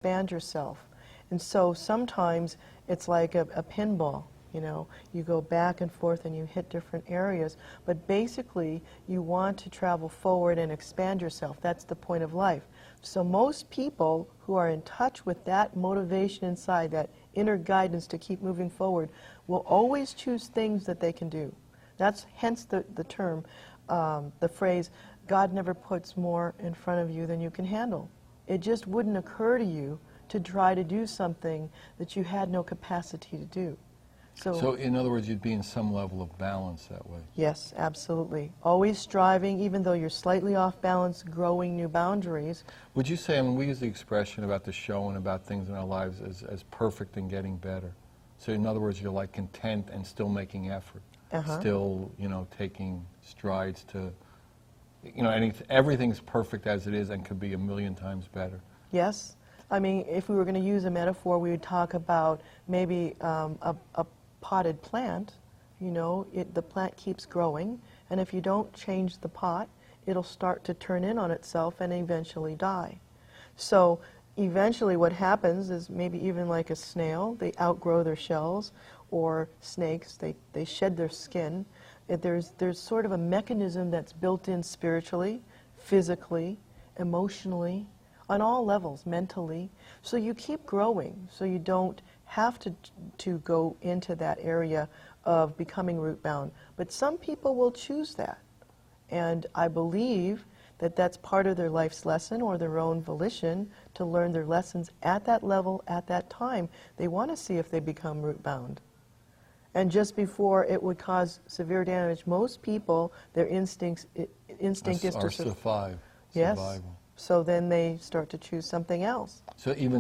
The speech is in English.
expand yourself. And so sometimes it's like a pinball, you know, you go back and forth and you hit different areas, but basically you want to travel forward and expand yourself. That's the point of life. So most people who are in touch with that motivation inside, that inner guidance to keep moving forward, will always choose things that they can do. That's hence the term, the phrase, God never puts more in front of you than you can handle. It just wouldn't occur to you to try to do something that you had no capacity to do. So in other words, you'd be in some level of balance that way. Yes, absolutely. Always striving, even though you're slightly off balance, growing new boundaries. Would you say, I mean, we use the expression about the show and about things in our lives as perfect and getting better. So in other words, you're like content and still making effort. Still, you know, taking strides to, you know, everything's perfect as it is and could be a million times better. Yes. I mean, if we were going to use a metaphor, we would talk about maybe a potted plant. You know, the plant keeps growing, and if you don't change the pot, it'll start to turn in on itself and eventually die. So eventually what happens is maybe even like a snail, they outgrow their shells, or snakes, they shed their skin. There's sort of a mechanism that's built in spiritually, physically, emotionally, on all levels, mentally. So you keep growing, so you don't have to go into that area of becoming root bound. But some people will choose that. And I believe that that's part of their life's lesson or their own volition to learn their lessons at that level, at that time. They want to see if they become root bound. And just before it would cause severe damage, most people, their instinct is to survive. Yes. Survival. So then they start to choose something else. So even